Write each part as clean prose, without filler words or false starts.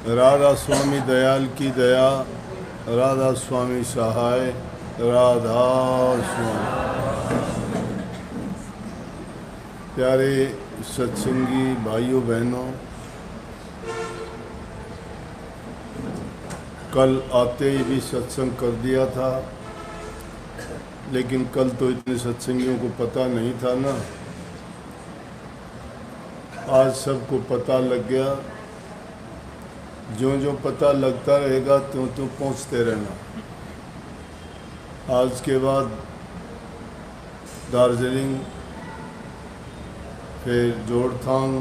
राधा स्वामी दयाल की दया, राधा स्वामी सहाय, राधा स्वामी। प्यारे सत्संगी भाइयों बहनों, कल आते ही भी सत्संग कर दिया था, लेकिन कल तो इतने सत्संगियों को पता नहीं था ना। आज सबको पता लग गया। जो जो पता लगता रहेगा त्यों त्यों पहुँचते रहना। आज के बाद दार्जिलिंग, फिर जोड़थांग,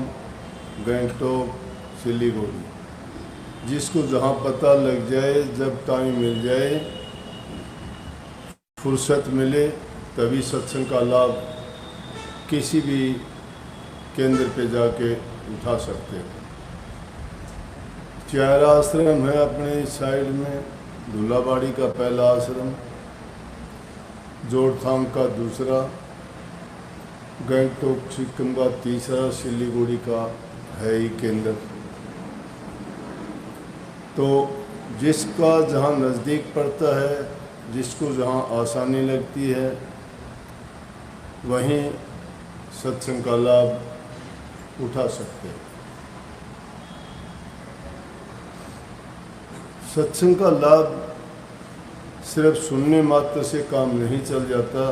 गंगटोक, सिलीगुड़ी, जिसको जहाँ पता लग जाए, जब टाइम मिल जाए, फुर्सत मिले, तभी सत्संग का लाभ किसी भी केंद्र पे जाके उठा सकते हैं। 4 आश्रम है अपने साइड में। धुलाबाड़ी का पहला आश्रम, जोड़थांग का दूसरा, गंगटोक सिक्किम का तीसरा, सिलीगुड़ी का है ही केंद्र। तो जिसका जहाँ नज़दीक पड़ता है, जिसको जहाँ आसानी लगती है, वहीं सत्संग का लाभ उठा सकते हैं। सत्संग का लाभ सिर्फ सुनने मात्र से काम नहीं चल जाता।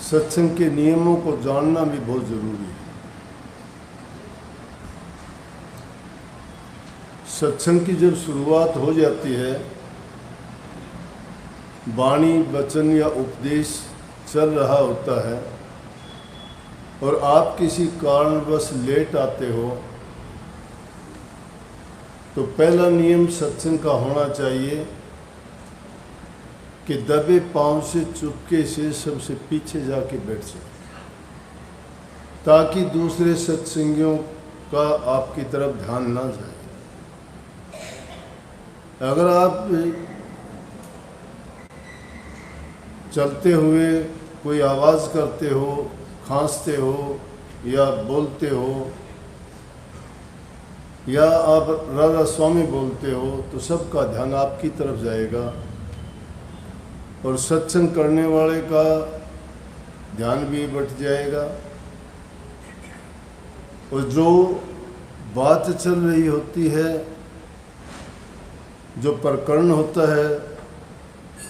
सत्संग के नियमों को जानना भी बहुत ज़रूरी है। सत्संग की जब शुरुआत हो जाती है, वाणी, वचन या उपदेश चल रहा होता है और आप किसी कारणवश लेट आते हो, तो पहला नियम सत्संग का होना चाहिए कि दबे पांव से चुपके से सबसे पीछे जाके बैठ जाए, ताकि दूसरे सत्संगियों का आपकी तरफ ध्यान ना जाए। अगर आप चलते हुए कोई आवाज़ करते हो, खांसते हो या बोलते हो, या आप राधा स्वामी बोलते हो, तो सबका ध्यान आपकी तरफ जाएगा और सत्संग करने वाले का ध्यान भी बट जाएगा। और जो बात चल रही होती है, जो प्रकरण होता है,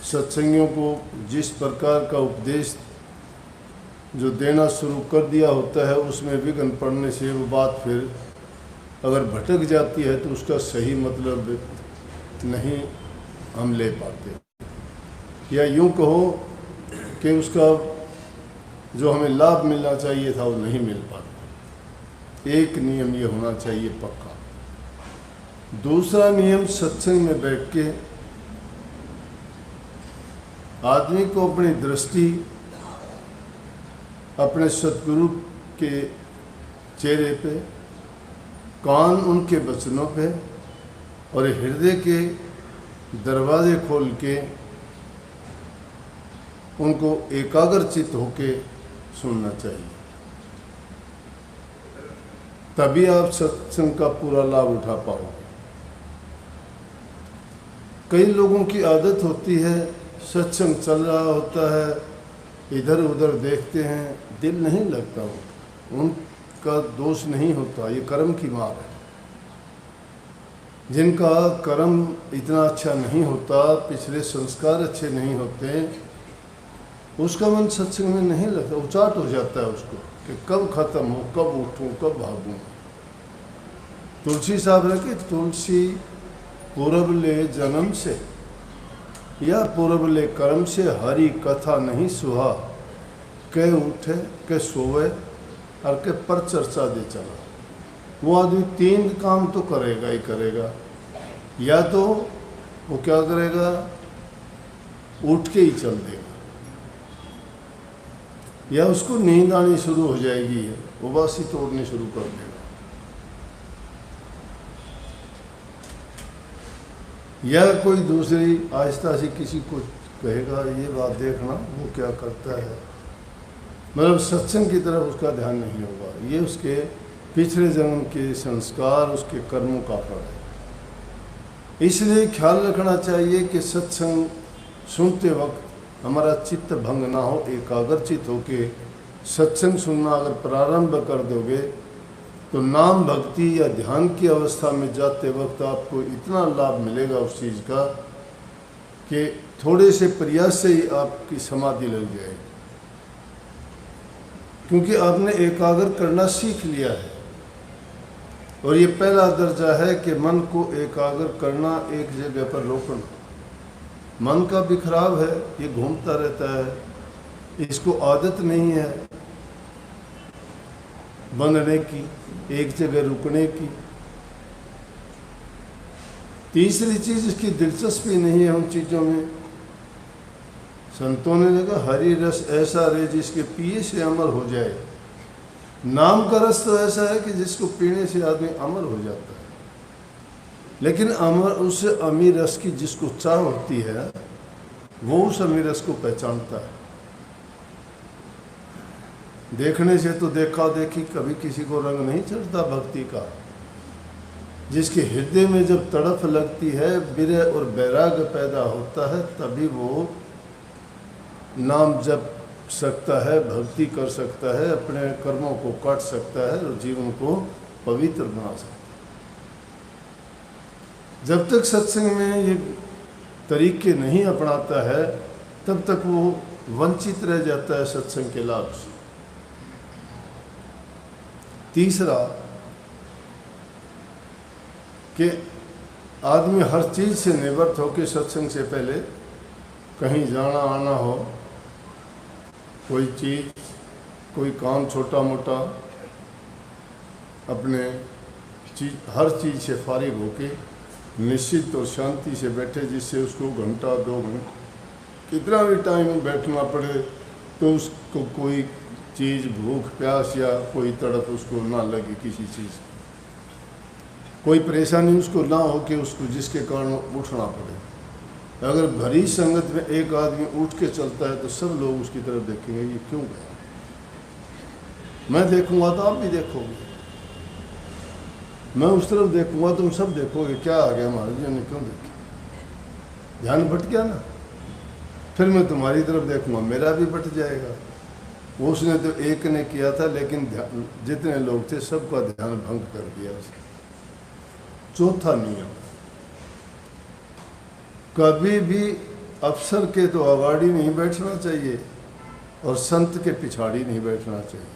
सत्संगियों को जिस प्रकार का उपदेश जो देना शुरू कर दिया होता है, उसमें विघ्न पड़ने से वो बात फिर अगर भटक जाती है तो उसका सही मतलब नहीं हम ले पाते, या यूँ कहो कि उसका जो हमें लाभ मिलना चाहिए था वो नहीं मिल पाता। एक नियम ये होना चाहिए पक्का। दूसरा नियम, सत्संग में बैठ के आदमी को अपनी दृष्टि अपने सतगुरु के चेहरे पे, कान उनके वचनों पे और हृदय के दरवाजे खोल के उनको एकाग्रचित होके सुनना चाहिए। तभी आप सत्संग का पूरा लाभ उठा पाओगे। कई लोगों की आदत होती है, सत्संग चल रहा होता है, इधर उधर देखते हैं, दिल नहीं लगता हो। उनका दोष नहीं होता, ये कर्म की मार है। जिनका कर्म इतना अच्छा नहीं होता, पिछले संस्कार अच्छे नहीं होते, उसका मन सत्संग में नहीं लगता, उचाट हो जाता है उसको कि कब खत्म हो, कब उठूं, कब भागूं। तुलसी साहब ने कि तुलसी पूरब ले जन्म से या पूरब ले कर्म से, हरि कथा नहीं सुहा, के उठे के सोवे और के पर चर्चा दे चला। वो आदमी 3 काम तो करेगा ही करेगा। या तो वो क्या करेगा, उठ के ही चल देगा, या उसको नींद आनी शुरू हो जाएगी, उबासी तोड़नी शुरू कर देगा। या कोई दूसरी आहिस्ता से किसी को कहेगा, ये बात देखना वो क्या करता है, मतलब सत्संग की तरफ उसका ध्यान नहीं होगा। ये उसके पिछले जन्म के संस्कार, उसके कर्मों का फल है। इसलिए ख्याल रखना चाहिए कि सत्संग सुनते वक्त हमारा चित्त भंग ना हो, एकाग्रचित होके सत्संग सुनना अगर प्रारंभ कर दोगे तो नाम भक्ति या ध्यान की अवस्था में जाते वक्त आपको इतना लाभ मिलेगा उस चीज़ का कि थोड़े से प्रयास से ही आपकी समाधि लग जाएगी, क्योंकि आपने एकाग्र करना सीख लिया है। और ये पहला दर्जा है कि मन को एकाग्र करना, एक जगह पर रोकना। मन का भी खराब है, ये घूमता रहता है, इसको आदत नहीं है बनने की, एक जगह रुकने की। तीसरी चीज, इसकी दिलचस्पी नहीं है उन चीज़ों में। संतों ने कहा हरि रस ऐसा रे जिसके पिए से अमर हो जाए। नाम का रस तो ऐसा है कि जिसको पीने से आदमी अमर हो जाता है, लेकिन अमर उस अमीर रस की जिसको चाह होती है वो उस अमीर रस को पहचानता है। देखने से तो देखा देखी कभी किसी को रंग नहीं चढ़ता भक्ति का। जिसके हृदय में जब तड़फ लगती है, विरह और वैराग्य पैदा होता है, तभी वो नाम जप सकता है, भक्ति कर सकता है, अपने कर्मों को काट सकता है और जीवन को पवित्र बना सकता है। जब तक सत्संग में ये तरीके नहीं अपनाता है तब तक वो वंचित रह जाता है सत्संग के लाभ से। तीसरा कि आदमी हर चीज से निवृत्त होकर सत्संग से पहले कहीं जाना आना हो, कोई चीज, कोई काम छोटा मोटा, अपने चीज हर चीज से फारिग होके निश्चित और शांति से बैठे, जिससे उसको घंटा 2 घंटे कितना भी टाइम बैठना पड़े तो उसको कोई चीज़, भूख प्यास या कोई तड़प उसको ना लगे, किसी चीज़ कोई परेशानी उसको ना हो कि उसको जिसके कारण उठना पड़े। अगर भरी संगत में एक आदमी उठ के चलता है तो सब लोग उसकी तरफ देखेंगे, ये क्यों गया। मैं देखूंगा तो आप भी देखोगे, मैं उस तरफ देखूंगा तुम सब देखोगे, क्या आ गया महाराज जी ने क्यों देखे, ध्यान भट गया ना। फिर मैं तुम्हारी तरफ देखूंगा, मेरा भी भट जाएगा। वो उसने तो एक ने किया था, लेकिन जितने लोग थे सबका ध्यान भंग कर दिया उसने। चौथा नियम, कभी भी अफसर के तो अगाड़ी नहीं बैठना चाहिए और संत के पिछाड़ी नहीं बैठना चाहिए।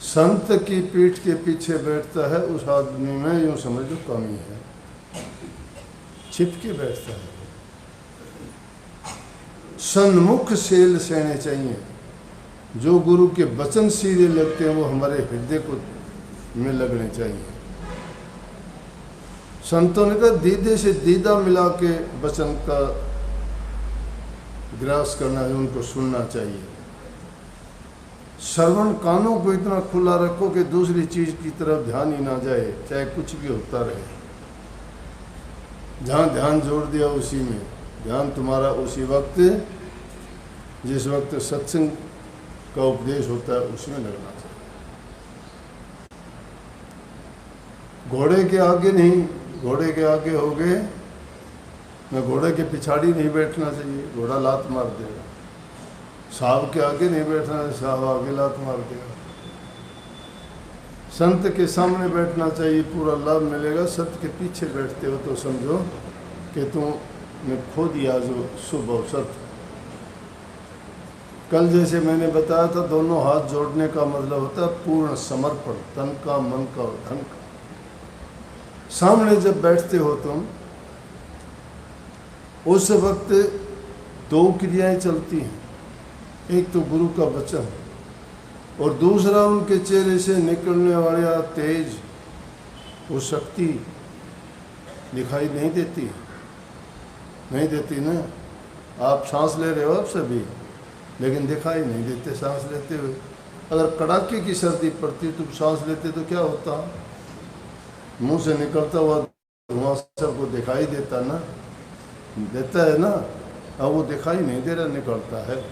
संत की पीठ के पीछे बैठता है उस आदमी में यूं समझ लो कमी है, छिप के बैठता है। सन्मुख सेल सहने चाहिए। जो गुरु के वचन सीधे लगते हैं वो हमारे हृदय को में लगने चाहिए। संतों ने कहा दीदे से दीदा मिला के वचन का ग्रास करना है, उनको सुनना चाहिए। श्रवण कानों को इतना खुला रखो कि दूसरी चीज की तरफ ध्यान ही ना जाए, चाहे कुछ भी होता रहे। जहाँ ध्यान जोड़ दिया उसी में, ध्यान तुम्हारा उसी वक्त जिस वक्त सत्संग का उपदेश होता है उसमें लगना चाहिए। घोड़े के आगे नहीं, घोड़े के आगे हो गए मैं घोड़े के पिछाड़ी नहीं बैठना चाहिए, घोड़ा लात मार देगा। सांप के आगे नहीं बैठना, सांप आगे लात मार देगा। संत के सामने बैठना चाहिए, पूरा लाभ मिलेगा। संत के पीछे बैठते हो तो समझो कि तुमने खो दिया जो शुभ अवसर। कल जैसे मैंने बताया था, दोनों हाथ जोड़ने का मतलब होता है पूर्ण समर्पण, तन का, मन का और धन का। सामने जब बैठते हो तुम, उस वक्त 2 क्रियाएं चलती हैं। एक तो गुरु का वचन और दूसरा उनके चेहरे से निकलने वाला तेज, वो शक्ति दिखाई नहीं देती, नहीं देती ना। आप सांस ले रहे हो आप सभी, लेकिन दिखाई नहीं देते सांस लेते हुए। अगर कड़ाके की सर्दी पड़ती तुम सांस लेते तो क्या होता, मुंह से निकलता हुआ धुआं सबको दिखाई देता ना, देता है ना। अब वो दिखाई नहीं दे रहा, निकलता है।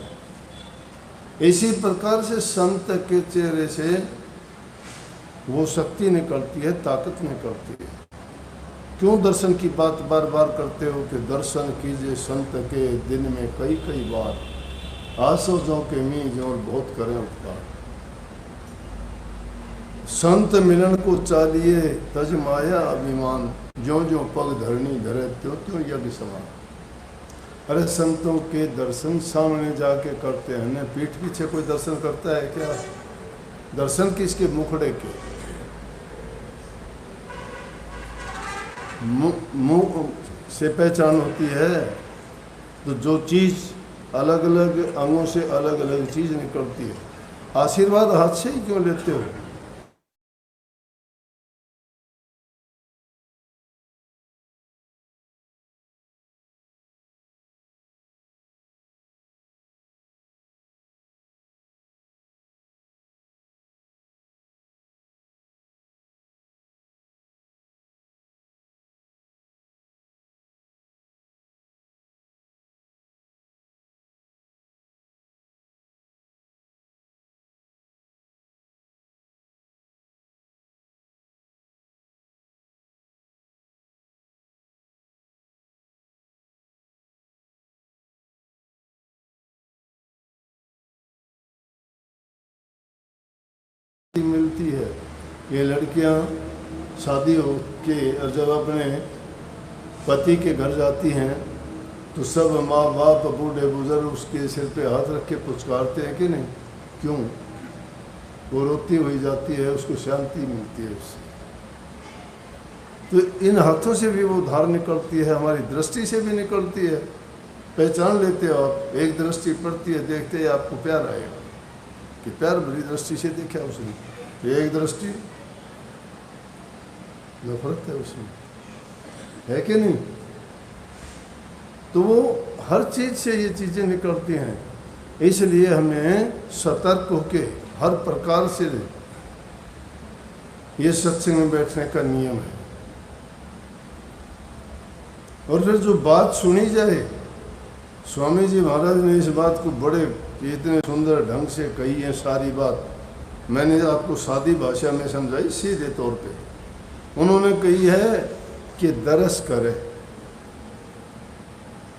इसी प्रकार से संत के चेहरे से वो शक्ति निकलती है, ताकत निकलती है। क्यों दर्शन की बात बार बार करते हो कि दर्शन कीजिए संत के दिन में कई कई बार, आसो जो के मीज और बहुत करें उपकार। संत मिलन को चालिए तज माया अभिमान, ज्यों ज्यों पग धरनी धरे त्यों त्यों यज्ञ समान। अरे संतों के दर्शन सामने जाके करते हैं न, पीठ पीछे कोई दर्शन करता है क्या? दर्शन किसके? मुखड़े के, मुंह से पहचान होती है। तो जो चीज़ अलग अलग अंगों से अलग अलग चीज़ निकलती है। आशीर्वाद हाथ से ही क्यों लेते हो? मिलती है। ये लड़कियां शादी हो के जब अपने पति के घर जाती हैं तो सब माँ बाप बूढ़े बुजुर्ग उसके सिर पे हाथ रख के पुचकारते हैं कि नहीं? क्यों? वो रोती हुई जाती है, उसको शांति मिलती है उससे। तो इन हाथों से भी वो धार निकलती है, हमारी दृष्टि से भी निकलती है। पहचान लेते हो आप, एक दृष्टि पड़ती है, देखते ही आपको प्यार आएगा कि प्यार भरी दृष्टि से देखा उसने। तो एक दृष्टि नफरत है उसमें, है कि नहीं? तो वो हर चीज से ये चीजें निकलती हैं। इसलिए हमें सतर्क होके हर प्रकार से ये सत्संग में बैठने का नियम है। और फिर जो बात सुनी जाए, स्वामी जी महाराज ने इस बात को बड़े इतने सुंदर ढंग से कही है। सारी बात मैंने आपको सादी भाषा में समझाई, सीधे तौर पे उन्होंने कही है कि दरस करे,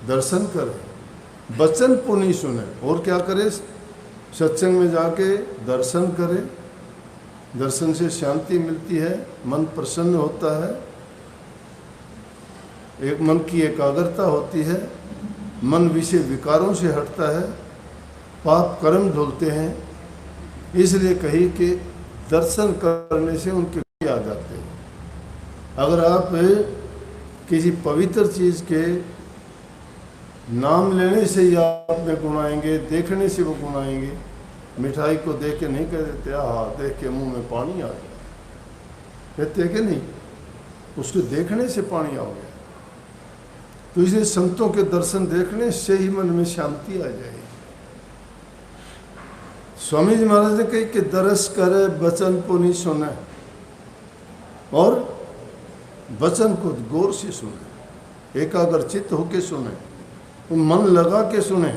दर्शन करे, वचन पुनि सुने। और क्या करे? सत्संग में जाके दर्शन करे। दर्शन से शांति मिलती है, मन प्रसन्न होता है, एक मन की एकाग्रता होती है, मन विषय विकारों से हटता है, पाप कर्म धुलते हैं। इसलिए कही कि दर्शन करने से उनके गुण आ जाते हैं। अगर आप किसी पवित्र चीज़ के नाम लेने से ही आप में गुण आएंगे, देखने से वो गुण आएंगे। मिठाई को देख के नहीं कह देते हाँ, देख के मुंह में पानी आ गया, कहते कि नहीं? उसको देखने से पानी आ गया। तो इसलिए संतों के दर्शन देखने से ही मन में शांति आ जाएगी। स्वामी जी महाराज ने कही कि दरस करे वचन पुनि सुने, और वचन को गौर से सुने, एकाग्रचित्त होके सुने, मन लगा के सुने।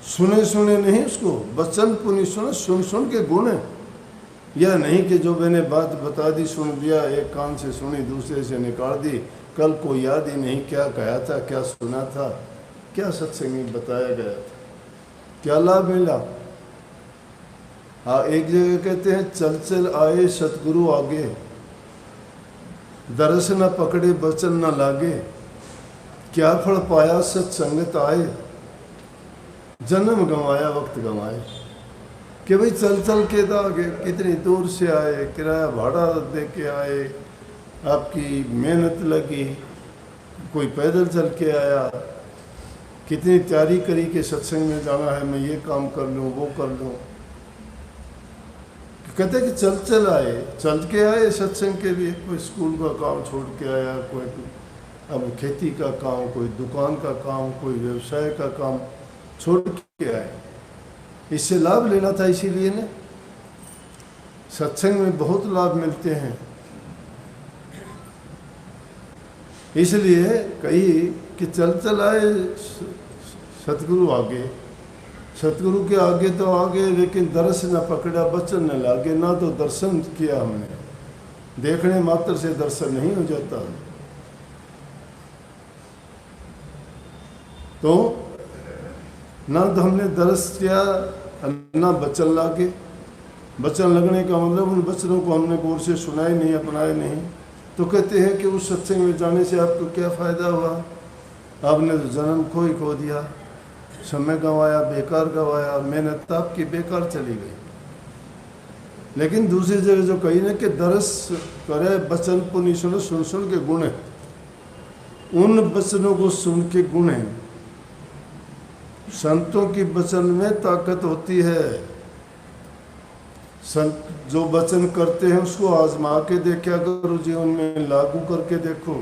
सुने सुने नहीं, उसको वचन पुनि सुने, सुन सुन के गुण। यह नहीं कि जो मैंने बात बता दी, सुन लिया, एक कान से सुनी दूसरे से निकाल दी, कल को याद ही नहीं क्या कहा था, क्या सुना था, क्या सत्संग में बताया गया था, क्या लाभ मिला। हाँ, एक जगह कहते हैं चल चल आए सतगुरु आगे, दरस न पकड़े वचन न लागे, क्या फल पाया सत्संगत आए, जन्म गंवाया वक्त गंवाए। कि भाई चल चल के आगे, कितनी दूर से आए, किराया भाड़ा दे के आए, आपकी मेहनत लगी, कोई पैदल चल के आया, कितनी तैयारी करी कि सत्संग में जाना है, मैं ये काम कर लूँ, वो कर लूँ। कहते कि चल चल आए, चल के आए सत्संग के लिए। कोई स्कूल का काम छोड़ के आया, कोई अब खेती का काम, कोई दुकान का काम, कोई व्यवसाय का काम छोड़ के आए। इससे लाभ लेना था, इसीलिए ना सत्संग में बहुत लाभ मिलते हैं। इसलिए कही कि चल चल आए सतगुरु आगे, सतगुरु के आगे तो आगे, लेकिन दर्श न पकड़ा बचन न लागे। ना तो दर्शन किया हमने, देखने मात्र से दर्शन नहीं हो जाता। तो ना तो हमने दर्श किया, ना बचन लागे। बचन लगने का मतलब उन बचनों को हमने गौर से सुना ही नहीं, अपनाए नहीं। तो कहते हैं कि उस सत्संग में जाने से आपको क्या फ़ायदा हुआ? आपने तो जन्म खो दिया, समय गंवाया, बेकार गंवाया, मेहनत आपकी बेकार चली गई। लेकिन दूसरी जगह जो कही ना कि दरस करे बचन पुनि सुन, सुन सुन के गुण है। उन बचनों को सुन के गुण है। संतों की वचन में ताकत होती है। संत जो वचन करते हैं उसको आजमा के देखा करो, जीवन में लागू करके देखो।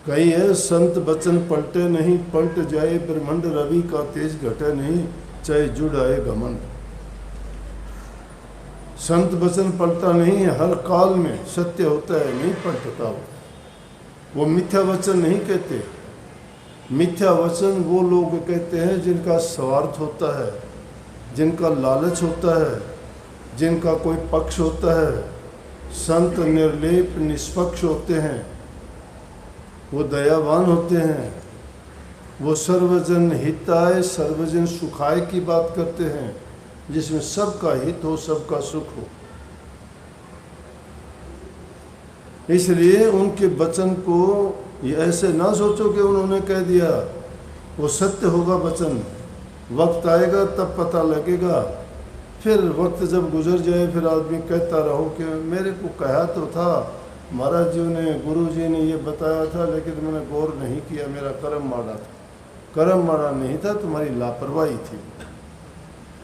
कही है संत वचन पलटे नहीं, पलट जाए ब्रह्मंड रवि का तेज घटे नहीं, चाहे जुड़ आए घमंड। संत वचन पलटा नहीं है, हर काल में सत्य होता है, नहीं पलटता वो मिथ्या वचन नहीं कहते। मिथ्या वचन वो लोग कहते हैं जिनका स्वार्थ होता है, जिनका लालच होता है, जिनका कोई पक्ष होता है। संत निर्लेप निष्पक्ष होते हैं, वो दयावान होते हैं, वो सर्वजन हिताय सर्वजन सुखाय की बात करते हैं, जिसमें सबका हित हो, सबका सुख हो। इसलिए उनके वचन को ये ऐसे ना सोचो कि उन्होंने कह दिया, वो सत्य होगा वचन। वक्त आएगा तब पता लगेगा। फिर वक्त जब गुजर जाए फिर आदमी कहता रहो कि मेरे को कहा तो था, महाराज जी ने, गुरु जी ने ये बताया था, लेकिन मैंने गौर नहीं किया, मेरा कर्म माड़ा था। कर्म माड़ा नहीं था, तुम्हारी लापरवाही थी,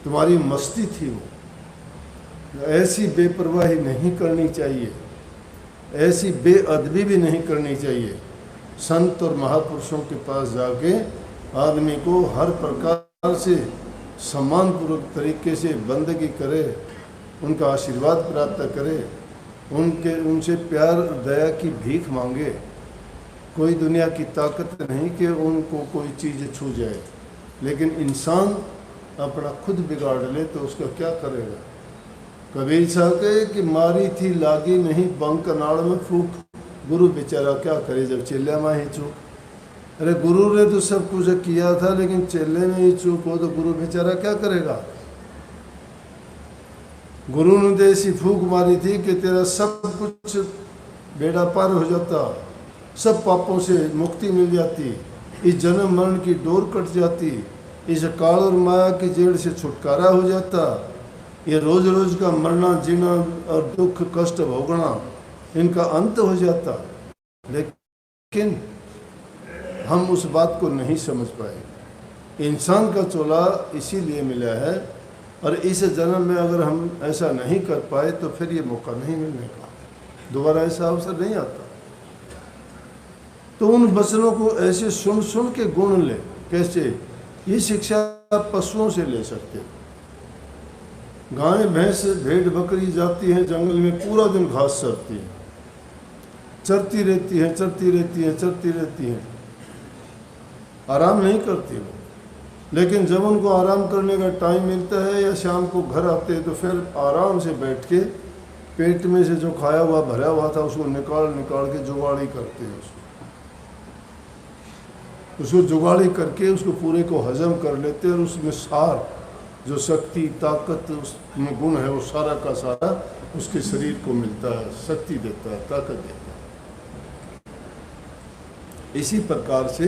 तुम्हारी मस्ती थी। वो ऐसी बेपरवाही नहीं करनी चाहिए, ऐसी बेअदबी भी नहीं करनी चाहिए। संत और महापुरुषों के पास जाके आदमी को हर प्रकार से सम्मानपूर्वक तरीके से बंदगी करे, उनका आशीर्वाद प्राप्त करे, उनसे प्यार दया की भीख मांगे। कोई दुनिया की ताकत नहीं कि उनको कोई चीज़ छू जाए, लेकिन इंसान अपना खुद बिगाड़ ले तो उसका क्या करेगा? कबीर साहब कहे कि मारी थी लागी नहीं बंक नाड़ में फूक, गुरु बेचारा क्या करे जब चेले में ही चूक। अरे गुरु ने तो सब कुछ किया था, लेकिन चेले में ही चूक हो तो गुरु बेचारा क्या करेगा? गुरु ने तो ऐसी फूक मारी थी कि तेरा सब कुछ बेड़ा पार हो जाता, सब पापों से मुक्ति मिल जाती, इस जन्म मरण की डोर कट जाती, इस काल और माया की जेड़ से छुटकारा हो जाता, ये रोज रोज का मरना जीना और दुख कष्ट भोगना इनका अंत हो जाता। लेकिन हम उस बात को नहीं समझ पाए। इंसान का चोला इसीलिए मिला है, और इस जन्म में अगर हम ऐसा नहीं कर पाए तो फिर ये मौका नहीं मिलने का, दोबारा ऐसा अवसर नहीं आता। तो उन वचनों को ऐसे सुन सुन के गुण ले। कैसे? ये शिक्षा आप पशुओं से ले सकते हो। गाय भैंस भेड़ बकरी जाती हैं जंगल में, पूरा दिन घास चरती है, चरती रहती है, चरती रहती है, चरती रहती है, आराम नहीं करती वो। लेकिन जब उनको आराम करने का टाइम मिलता है या शाम को घर आते हैं तो फिर आराम से बैठ के पेट में से जो खाया हुआ भरा हुआ था उसको निकाल निकाल के जुगाड़ी करते हैं। उसको जुगाड़ी करके उसको पूरे को हजम कर लेते हैं, और उसमें सार जो शक्ति ताकत उसमें गुण है वो सारा का सारा उसके शरीर को मिलता है, शक्ति देता है, ताकत देता है। इसी प्रकार से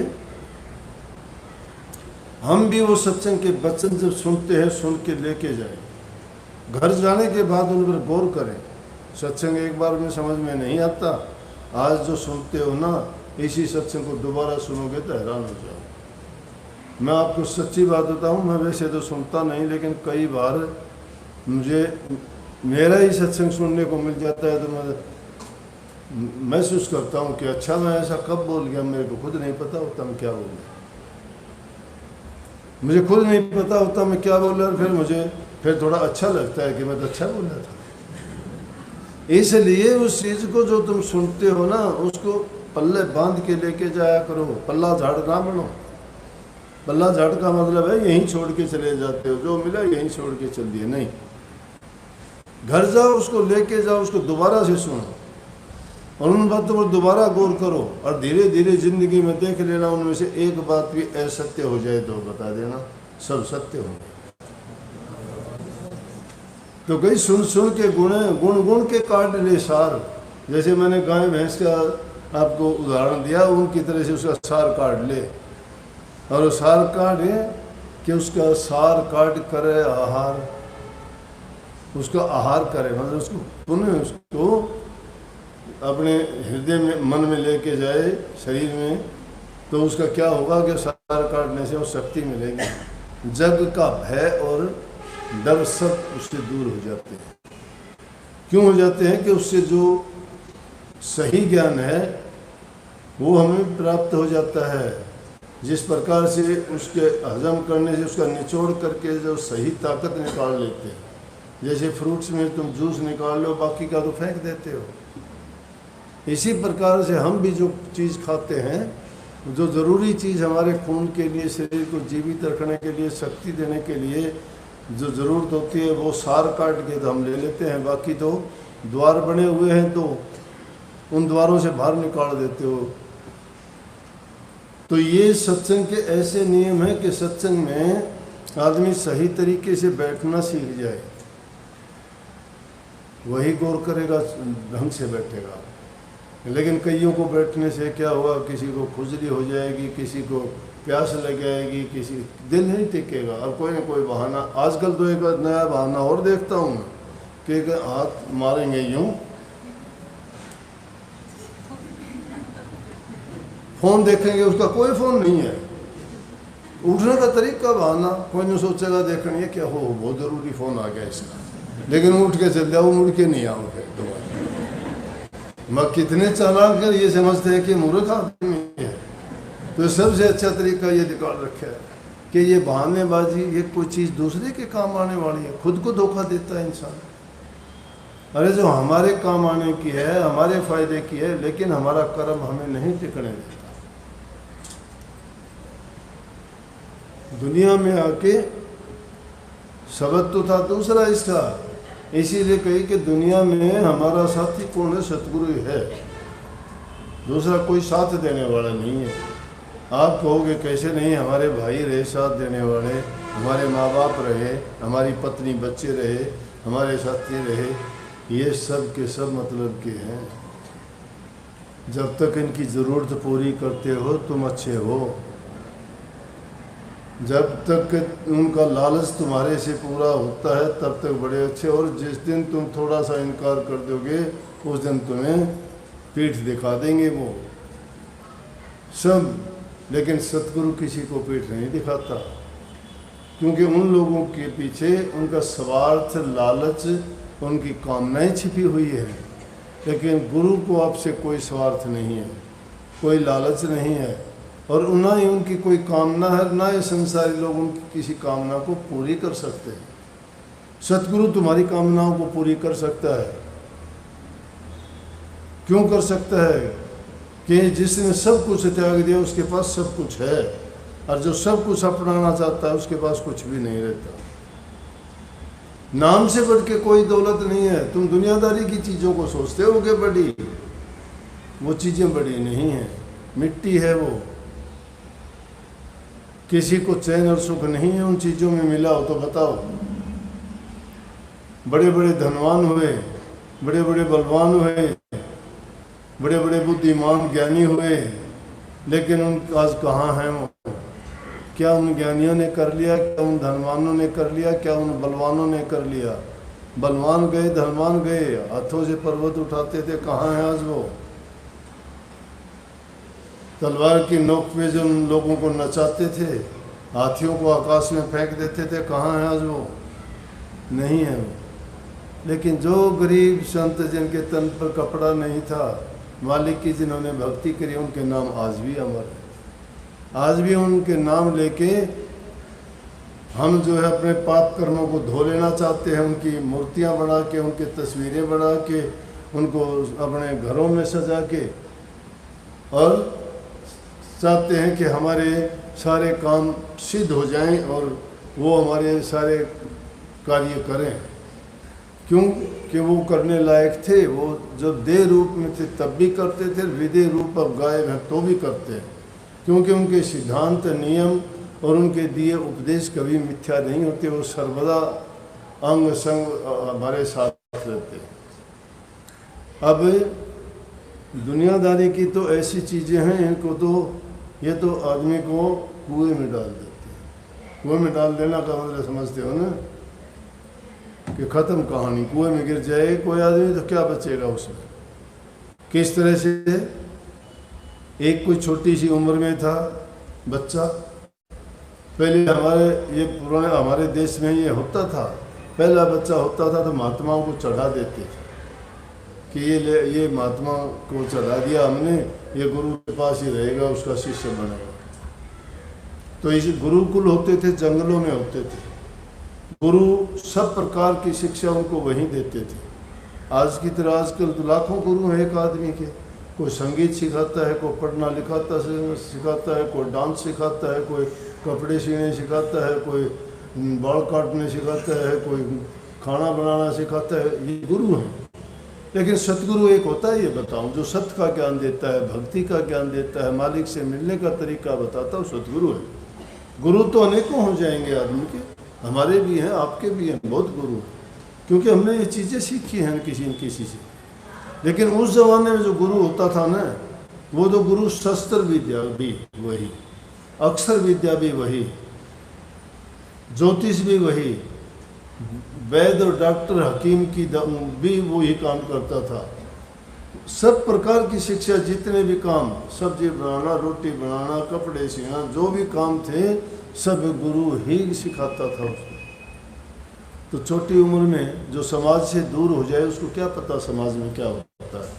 हम भी वो सत्संग के वचन जब सुनते हैं, सुन के लेके जाए, घर जाने के बाद उन पर गौर करें। सत्संग एक बार में समझ में नहीं आता। आज जो सुनते हो ना, इसी सत्संग को दोबारा सुनोगे तो हैरान हो जाओ। मैं आपको सच्ची बात बताऊं, मैं वैसे तो सुनता नहीं, लेकिन कई बार मुझे मेरा ही सत्संग सुनने को मिल जाता है तो मैं महसूस करता हूं कि अच्छा मैं ऐसा कब बोल गया, मेरे को खुद नहीं पता होता मैं क्या बोल गया। मुझे खुद नहीं पता होता मैं क्या बोल रहा, और फिर थोड़ा अच्छा लगता है कि मैं तो अच्छा बोल रहा था। इसलिए उस चीज़ को जो तुम सुनते हो ना, उसको पल्ले बांध के लेके जाया करो, पल्ला झाड़ ना बनो। बल्ला झट का मतलब है यहीं छोड़ के चले जाते हो, जो मिला यहीं छोड़ के चल दिए, नहीं। घर जाओ, उसको लेके जाओ, उसको दोबारा से सुनो और उन बातों पर दोबारा गौर करो और धीरे धीरे जिंदगी में देख लेना, उनमें से एक बात भी असत्य हो जाए तो बता देना, सब सत्य होंगे। तो कई सुन सुन के गुण गुण के काट ले सार। जैसे मैंने गाय भैंस का आपको उदाहरण दिया, उनकी तरह से उसका सार काट ले, और वो सार काटे कि उसका सार काट करे आहार, उसका आहार करे, मतलब उसको पुनः उसको अपने हृदय में मन में लेके जाए शरीर में, तो उसका क्या होगा कि सार काटने से वो शक्ति मिलेगी। जग का भय और डर सब उससे दूर हो जाते हैं। क्यों हो जाते हैं कि उससे जो सही ज्ञान है वो हमें प्राप्त हो जाता है। जिस प्रकार से उसके हजम करने से उसका निचोड़ करके जो सही ताकत निकाल लेते हैं, जैसे फ्रूट्स में तुम जूस निकाल लो, बाकी का तो फेंक देते हो, इसी प्रकार से हम भी जो चीज़ खाते हैं, जो ज़रूरी चीज़ हमारे खून के लिए, शरीर को जीवित रखने के लिए, शक्ति देने के लिए जो ज़रूरत होती है, वो सार काट के तो हम ले लेते हैं, बाकी तो द्वार बने हुए हैं तो उन द्वारों से बाहर निकाल देते हो। तो ये सत्संग के ऐसे नियम हैं कि सत्संग में आदमी सही तरीके से बैठना सीख जाए, वही गौर करेगा, ढंग से बैठेगा। लेकिन कईयों को बैठने से क्या हुआ, किसी को खुजली हो जाएगी, किसी को प्यास लग जाएगी, किसी दिल नहीं टिकेगा, और कोई ना कोई बहाना। आजकल तो एक नया बहाना और देखता हूँ कि हाथ मारेंगे यूं, फोन देखेंगे, उसका कोई फोन नहीं है, उठने का तरीका बहाना, कोई नहीं सोचेगा देखने ये क्या हो, बहुत ज़रूरी फ़ोन आ गया इसका, लेकिन उठ के चल जाओ, मुड़ के नहीं आओगे दोबारा। मैं कितने चालाक कर ये समझते हैं कि मूर्ख आदमी है। तो सबसे अच्छा तरीका ये निकाल रखा है कि ये बहानेबाजी, ये कोई चीज़ दूसरे के काम आने वाली है, खुद को धोखा देता है इंसान। अरे जो हमारे काम आने की है, हमारे फायदे की है, लेकिन हमारा कर्म हमें नहीं टिकने देता। दुनिया में आके शब्द तो था दूसरा इसका, इसीलिए कही कि दुनिया में हमारा साथी कौन है, सतगुरु है, दूसरा कोई साथ देने वाला नहीं है। आप कहोगे कैसे नहीं, हमारे भाई रहे साथ देने वाले, हमारे माँ बाप रहे, हमारी पत्नी बच्चे रहे, हमारे साथी रहे, ये सब के सब मतलब के हैं। जब तक इनकी ज़रूरत पूरी करते हो तुम अच्छे हो, जब तक उनका लालच तुम्हारे से पूरा होता है तब तक बड़े अच्छे। और जिस दिन तुम थोड़ा सा इनकार कर दोगे उस दिन तुम्हें पीठ दिखा देंगे वो सब। लेकिन सतगुरु किसी को पीठ नहीं दिखाता, क्योंकि उन लोगों के पीछे उनका स्वार्थ, लालच, उनकी कामनाएं छिपी हुई है। लेकिन गुरु को आपसे कोई स्वार्थ नहीं है, कोई लालच नहीं है, और ना ही उनकी कोई कामना है, ना ही संसारी लोग उनकी किसी कामना को पूरी कर सकते हैं। सतगुरु तुम्हारी कामनाओं को पूरी कर सकता है। क्यों कर सकता है? कि जिसने सब कुछ त्याग दिया उसके पास सब कुछ है, और जो सब कुछ अपनाना चाहता है उसके पास कुछ भी नहीं रहता। नाम से बढ़ के कोई दौलत नहीं है। तुम दुनियादारी की चीज़ों को सोचते हो कि बड़ी, वो चीज़ें बड़ी नहीं हैं, मिट्टी है वो। किसी को चैन और सुख नहीं है उन चीज़ों में मिला हो तो बताओ। बड़े बड़े धनवान हुए, बड़े बड़े बलवान हुए, बड़े बड़े बुद्धिमान ज्ञानी हुए, लेकिन उन आज कहाँ हैं वो? क्या उन ज्ञानियों ने कर लिया? क्या उन धनवानों ने कर लिया? क्या उन बलवानों ने कर लिया? बलवान गए, धनवान गए, हाथों से पर्वत उठाते थे, कहाँ हैं आज वो? तलवार की नोक पे जो उन लोगों को नचाते थे, हाथियों को आकाश में फेंक देते थे, कहाँ हैं आज वो? नहीं है वो। लेकिन जो गरीब संत जिनके तन पर कपड़ा नहीं था, मालिक की जिन्होंने भक्ति करी, उनके नाम आज भी अमर है। आज भी उनके नाम लेके हम जो है अपने पाप कर्मों को धो लेना चाहते हैं। उनकी मूर्तियां बना के, उनकी तस्वीरें बना के, उनको अपने घरों में सजा के, और चाहते हैं कि हमारे सारे काम सिद्ध हो जाएं और वो हमारे सारे कार्य करें। क्यों कि वो करने लायक थे। वो जब देह रूप में थे तब भी करते थे, विदेह रूप अब गायब हैं तो भी करते हैं, क्योंकि उनके सिद्धांत, नियम और उनके दिए उपदेश कभी मिथ्या नहीं होते। वो सर्वदा अंग संग हमारे साथ रहते हैं। अब दुनियादारी की तो ऐसी चीज़ें हैं, इनको तो ये तो आदमी को कुएं में डाल देते हैं। कुएं में डाल देना का मतलब समझते हो ना, कि ख़त्म कहानी, कुएं में गिर जाए कोई आदमी तो क्या बचेगा उसमें। किस तरह से एक कोई छोटी सी उम्र में था बच्चा, पहले हमारे ये पुराने हमारे देश में ये होता था, पहला बच्चा होता था तो महात्माओं को चढ़ा देते थे कि ये महात्मा को चढ़ा दिया हमने, ये गुरु के पास ही रहेगा, उसका शिष्य बनेगा। तो इस गुरुकुल होते थे, जंगलों में होते थे। गुरु सब प्रकार की शिक्षा उनको वहीं देते थे। आज की तरह आजकल तो लाखों गुरु हैं एक आदमी के। कोई संगीत सिखाता है, कोई पढ़ना लिखाता सिखाता है, कोई डांस सिखाता है, कोई कपड़े सीने सिखाता है, कोई बाल काटने सिखाता है, कोई खाना बनाना सिखाता है। ये गुरु हैं। लेकिन सतगुरु एक होता है, ये बताऊं, जो सत्य का ज्ञान देता है, भक्ति का ज्ञान देता है, मालिक से मिलने का तरीका बताता है, सतगुरु है। गुरु तो अनेकों हो जाएंगे आदमी के, हमारे भी हैं, आपके भी हैं, बहुत गुरु, क्योंकि हमने ये चीज़ें सीखी हैं किसी न किसी से। लेकिन उस ज़माने में जो गुरु होता था ना, वो तो गुरु शस्त्र विद्या भी वही, अक्षर विद्या भी वही, ज्योतिष भी वही, वैद और डॉक्टर हकीम की भी वही काम करता था। सब प्रकार की शिक्षा, जितने भी काम, सब्जी बनाना, रोटी बनाना, कपड़े सीना, जो भी काम थे सब गुरु ही सिखाता था उसको। तो छोटी उम्र में जो समाज से दूर हो जाए उसको क्या पता समाज में क्या होता है।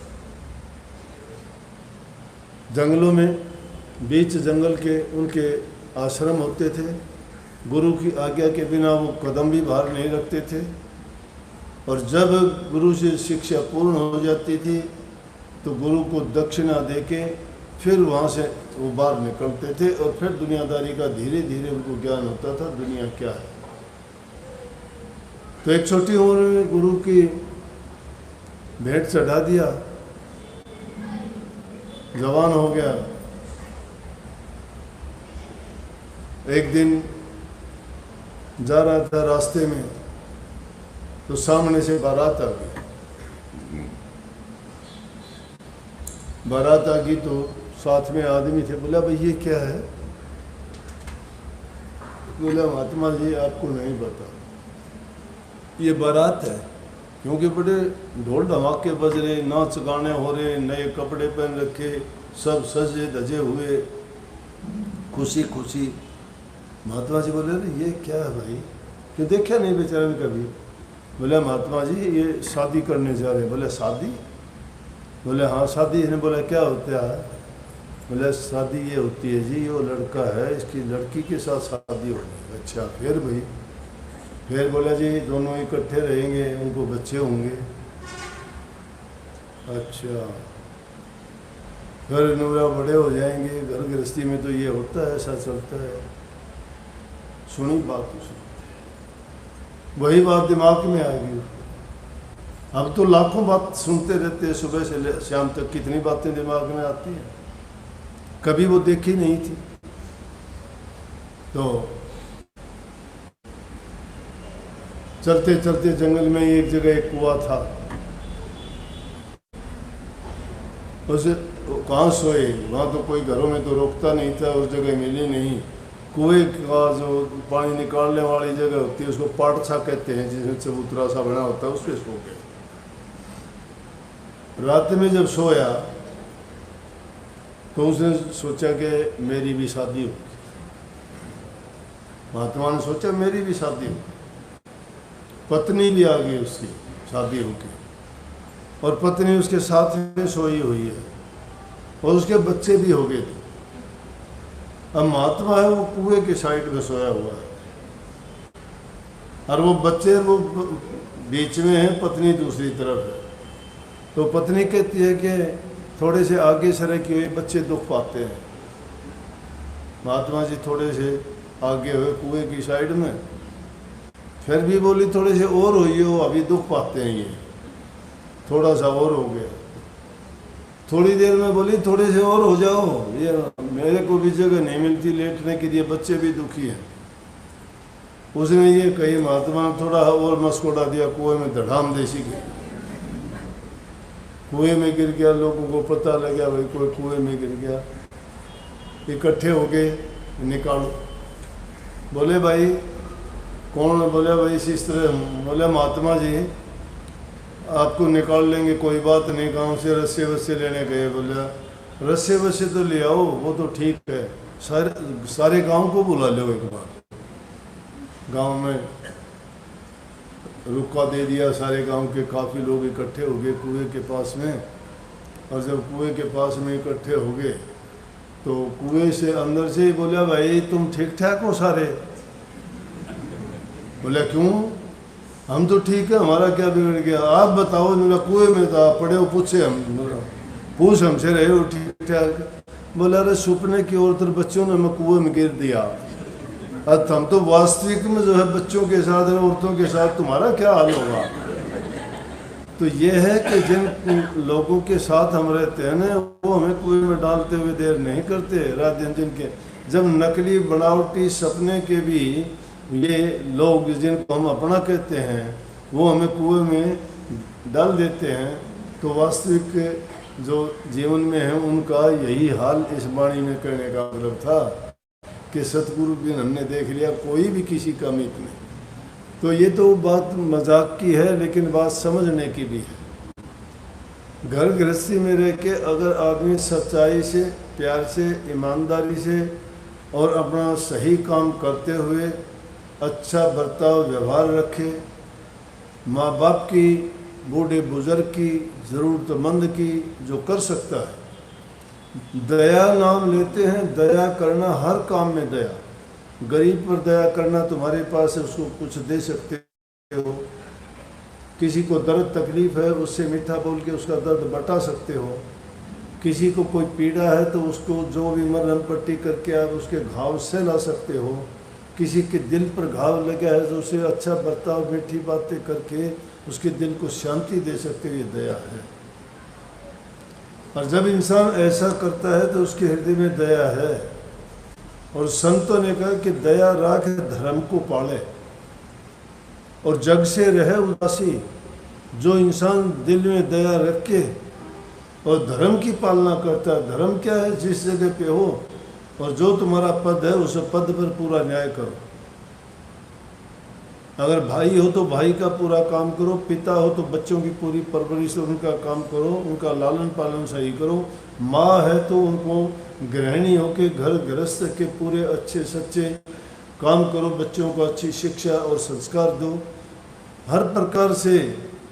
जंगलों में, बीच जंगल के उनके आश्रम होते थे। गुरु की आज्ञा के बिना वो कदम भी बाहर नहीं रखते थे। और जब गुरु से शिक्षा पूर्ण हो जाती थी तो गुरु को दक्षिणा देके फिर वहाँ से वो बाहर निकलते थे और फिर दुनियादारी का धीरे धीरे उनको ज्ञान होता था दुनिया क्या है। तो एक छोटी उम्र में गुरु की भेंट चढ़ा दिया, जवान हो गया। एक दिन जा रहा था रास्ते में तो सामने से बारात आ गई। बारात आ गई तो साथ में आदमी थे। बोला भाई ये क्या है? बोला महात्मा जी आपको नहीं पता, ये बारात है। क्योंकि बड़े ढोल धमाके बज रहे, नाच गाने हो रहे, नए कपड़े पहन रखे, सब सजे धजे हुए, खुशी खुशी। महात्मा जी बोले अरे ये क्या है भाई, क्यों देखा नहीं बेचारे ने कभी। बोले महात्मा जी ये शादी करने जा रहे हैं। बोले शादी? बोले हाँ शादी है। बोला क्या होता है? बोले शादी ये होती है जी, वो लड़का है, इसकी लड़की के साथ शादी होगी। अच्छा फिर भाई? फिर बोला जी दोनों इकट्ठे रहेंगे, उनको बच्चे होंगे। अच्छा फिर नूरा बड़े हो जाएंगे, घर गृहस्थी में तो ये होता है, ऐसा चलता है। सुनी बात उसने, वही बात दिमाग में आ गई। अब तो लाखों बात सुनते रहते हैं, सुबह से शाम तक कितनी बातें दिमाग में आती हैं, कभी वो देखी नहीं थी। तो चलते चलते जंगल में एक जगह एक कुआं था, उसे कहाँ सोए, वहाँ तो कोई घरों में तो रोकता नहीं था, उस जगह मिली नहीं। कुएं का जो पानी निकालने वाली जगह होती है उसको पाटछा कहते हैं, जिसमें चबूतरा सा बना होता है, उस पर सो गए। रात में जब सोया तो उसने सोचा कि मेरी भी शादी होगी। महात्मा ने सोचा मेरी भी शादी होगी। पत्नी भी आ गई उसकी, शादी होगी, और पत्नी उसके साथ में सोई हुई है, और उसके बच्चे भी हो गए थे। अब महात्मा है वो कुएं के साइड में सोया हुआ है, और वो बच्चे वो बीच में है, पत्नी दूसरी तरफ है। तो पत्नी कहती है कि थोड़े से आगे सरे कि बच्चे दुख पाते हैं। महात्मा जी थोड़े से आगे हुए कुएं की साइड में, फिर भी बोली थोड़े से और होइए, वो अभी दुख पाते हैं ये, थोड़ा सा और हो गया। थोड़ी देर में बोली थोड़े से और हो जाओ, ये मेरे को भी जगह नहीं मिलती लेटने के लिए, बच्चे भी दुखी हैं। उसने ये कही, महात्मा ने थोड़ा और मस्कोड़ा दिया, कुएं में धड़ाम देसी गई, कुएं में गिर गया। लोगों को पता लगा भाई कोई कुएं में गिर गया, इकट्ठे हो गए, निकालो। बोले भाई कौन? बोले भाई इस तरह। बोले महात्मा जी आपको निकाल लेंगे, कोई बात नहीं, गांव से रस्से वस्से लेने गए। बोले रस्से वस्से तो ले आओ, वो तो ठीक है, सारे गांव को बुला लो एक बार। गांव में रुका दे दिया, सारे गांव के काफ़ी लोग इकट्ठे हो गए कुएं के पास में। और जब कुएं के पास में इकट्ठे हो गए तो कुएं से अंदर से ही बोला भाई तुम ठीक ठाक हो सारे? बोला क्यों, हम तो ठीक है, हमारा क्या बिगड़ गया, आप बताओ। मेरा कुएं में था, पड़े हो, पूछे हम, पूछ हमसे रहे हो ठीक ठाक? बोला अरे सपने की औरत बच्चों ने मैं कुएं में गिर दिया। अब हम तो वास्तविक में जो है बच्चों के साथ औरतों के साथ, तुम्हारा क्या हाल होगा? तो ये है कि जिन लोगों के साथ हम रहते हैं ना, वो हमें कुएं में डालते हुए देर नहीं करते रात दिन। जिनके जब नकली बनावटी सपने के भी ये लोग जिनको हम अपना कहते हैं वो हमें कुएं में डाल देते हैं, तो वास्तविक जो जीवन में है उनका यही हाल इस वाणी में कहने का मतलब था कि सतगुरु भी हमने देख लिया, कोई भी किसी का मित नहीं। तो ये तो बात मजाक की है, लेकिन बात समझने की भी है। घर गृहस्थी में रह के अगर आदमी सच्चाई से, प्यार से, ईमानदारी से और अपना सही काम करते हुए अच्छा बर्ताव व्यवहार रखे, माँ बाप की, बूढ़े बुजुर्ग की, ज़रूरतमंद की जो कर सकता है, दया नाम लेते हैं, दया करना हर काम में दया। गरीब पर दया करना, तुम्हारे पास है उसको कुछ दे सकते हो, किसी को दर्द तकलीफ़ है उससे मीठा बोल के उसका दर्द बता सकते हो, किसी को कोई पीड़ा है तो उसको जो भी मरहम पट्टी करके आप उसके घाव से ला सकते हो, किसी के दिल पर घाव लगा है तो उसे अच्छा बर्ताव, मीठी बातें करके उसके दिल को शांति दे सकते हो, ये दया है। और जब इंसान ऐसा करता है तो उसके हृदय में दया है। और संतों ने कहा कि दया राख धर्म को पाले और जग से रहे उदासी। जो इंसान दिल में दया रख के और धर्म की पालना करता है, धर्म क्या है, जिस जगह पे हो और जो तुम्हारा पद है उस पद पर पूरा न्याय करो। अगर भाई हो तो भाई का पूरा काम करो, पिता हो तो बच्चों की पूरी परवरिश उनका काम करो, उनका लालन पालन सही करो, माँ है तो उनको गृहिणी हो के घर गृहस्थ के पूरे अच्छे सच्चे काम करो, बच्चों को अच्छी शिक्षा और संस्कार दो। हर प्रकार से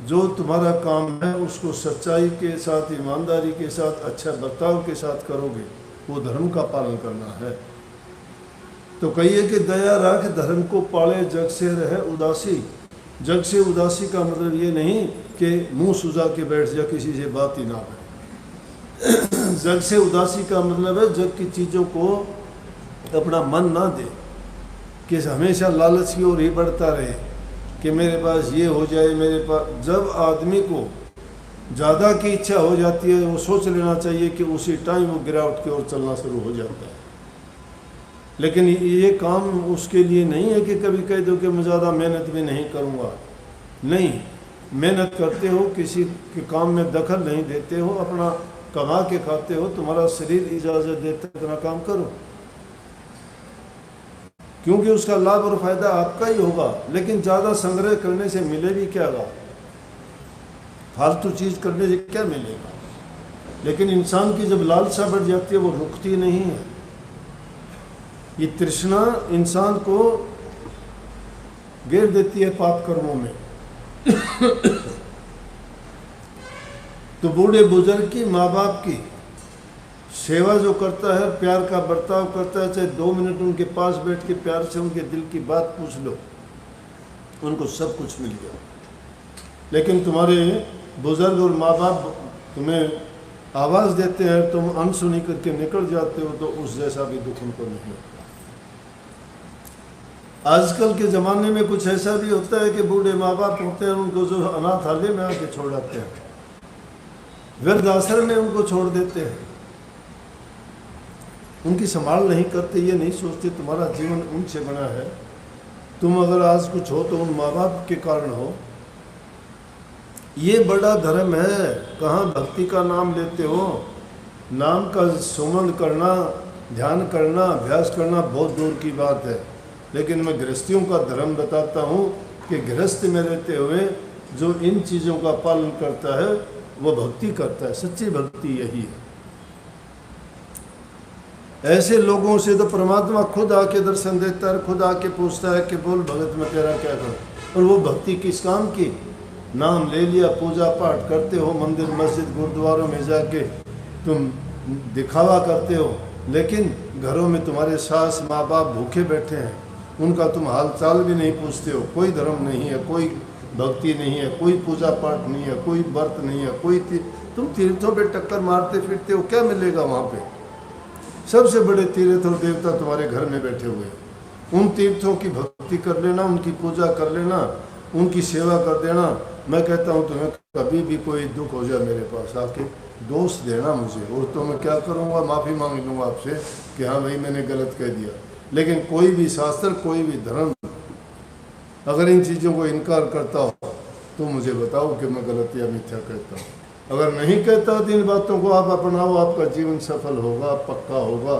जो तुम्हारा काम है उसको सच्चाई के साथ, ईमानदारी के साथ, अच्छा बर्ताव के साथ करोगे, वो धर्म का पालन करना है। तो कहिए कि दया राख धर्म को पाले, जग से रहे उदासी। जग से उदासी का मतलब ये नहीं कि मुंह सुजा के बैठ जा, किसी से बात ही ना करे। जग से उदासी का मतलब है जग की चीज़ों को अपना मन ना दे, कि हमेशा लालच की ओर ही बढ़ता रहे कि मेरे पास ये हो जाए, मेरे पास। जब आदमी को ज़्यादा की इच्छा हो जाती है, वो सोच लेना चाहिए कि उसी टाइम वो गिरावट की ओर चलना शुरू हो जाता है। लेकिन ये काम उसके लिए नहीं है कि कभी कह दो कि मैं ज़्यादा मेहनत भी नहीं करूँगा। नहीं, मेहनत करते हो, किसी के काम में दखल नहीं देते हो, अपना कमा के खाते हो, तुम्हारा शरीर इजाज़त देता है इतना काम करो, क्योंकि उसका लाभ और फायदा आपका ही होगा। लेकिन ज़्यादा संग्रह करने से मिले भी क्या गा, फालतू चीज़ करने से क्या मिलेगा। लेकिन इंसान की जब लालसा बढ़ जाती है वो रुकती नहीं है। ये तृष्णा इंसान को घेर देती है पाप कर्मों में। तो बूढ़े बुजुर्ग की, माँ बाप की सेवा जो करता है, प्यार का बर्ताव करता है, चाहे 2 मिनट उनके पास बैठ के प्यार से उनके दिल की बात पूछ लो, उनको सब कुछ मिल गया। लेकिन तुम्हारे बुजुर्ग और माँ बाप तुम्हें आवाज देते हैं, तुम अनसुनी करके निकल जाते हो, तो उस जैसा भी दुख उनको नहीं होता। आजकल के ज़माने में कुछ ऐसा भी होता है कि बूढ़े माँ बाप होते हैं, उनको जो अनाथालय में आके छोड़ आते हैं, वृद्धाश्रम में उनको छोड़ देते हैं, उनकी संभाल नहीं करते। ये नहीं सोचते तुम्हारा जीवन उनसे बना है, तुम अगर आज कुछ हो तो उन माँ बाप के कारण हो। ये बड़ा धर्म है। कहाँ भक्ति का नाम लेते हो? नाम का सुमन करना, ध्यान करना, अभ्यास करना बहुत दूर की बात है। लेकिन मैं गृहस्थियों का धर्म बताता हूँ कि गृहस्थ में रहते हुए जो इन चीज़ों का पालन करता है वो भक्ति करता है। सच्ची भक्ति यही है। ऐसे लोगों से तो परमात्मा खुद आके दर्शन देता है, खुद आके पूछता है कि बोल भगत मैं तेरा क्या करूं। और वो भक्ति किस काम की? नाम ले लिया, पूजा पाठ करते हो, मंदिर मस्जिद गुरुद्वारों में जाके तुम दिखावा करते हो, लेकिन घरों में तुम्हारे सास माँ बाप भूखे बैठे हैं, उनका तुम हाल चाल भी नहीं पूछते हो। कोई धर्म नहीं है, कोई भक्ति नहीं है, कोई पूजा पाठ नहीं है, कोई व्रत नहीं है, कोई तुम तीर्थों पे टक्कर मारते फिरते हो, क्या मिलेगा वहाँ पे? सबसे बड़े तीर्थ और देवता तुम्हारे घर में बैठे हुए हैं। उन तीर्थों की भक्ति कर लेना, उनकी पूजा कर लेना, उनकी सेवा कर देना। मैं कहता हूँ तुम्हें कभी भी कोई दुख हो जाए मेरे पास आके दोष देना मुझे, और तो मैं क्या करूँगा, माफ़ी मांग लूँगा आपसे कि हाँ भाई मैंने गलत कह दिया। लेकिन कोई भी शास्त्र, कोई भी धर्म अगर इन चीज़ों को इनकार करता हो तो मुझे बताओ कि मैं गलत या मिथ्या कहता हूँ। अगर नहीं कहता तो इन बातों को आप अपनाओ, आपका जीवन सफल होगा, पक्का होगा।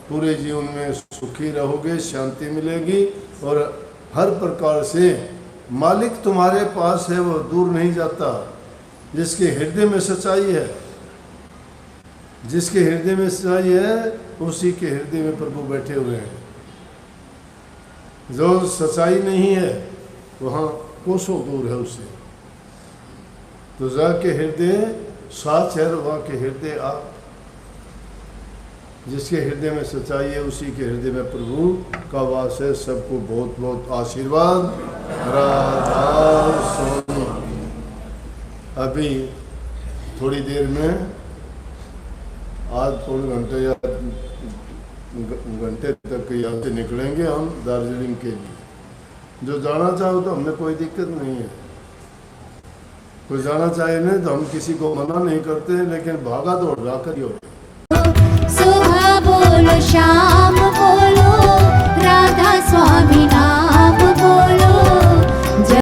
पूरे जीवन में सुखी रहोगे, शांति मिलेगी, और हर प्रकार से मालिक तुम्हारे पास है, वो दूर नहीं जाता। जिसके हृदय में सच्चाई है, जिसके हृदय में सच्चाई है, उसी के हृदय में प्रभु बैठे हुए हैं। जो सच्चाई नहीं है वहाँ कोसों दूर है उससे। तो जाके हृदय साथ है, वहाँ के हृदय आप। जिसके हृदय में सच्चाई है उसी के हृदय में प्रभु का वास है। सबको बहुत बहुत आशीर्वाद। राधा स्वामी। अभी थोड़ी देर में आज पौने घंटे या घंटे तक यहाँ से निकलेंगे हम दार्जिलिंग के लिए। जो जाना चाहो तो हमें कोई दिक्कत नहीं है, कोई जाना चाहे नहीं तो हम किसी को मना नहीं करते, लेकिन भागा दौड़ जाकर ही होता है। सुबह बोलो शाम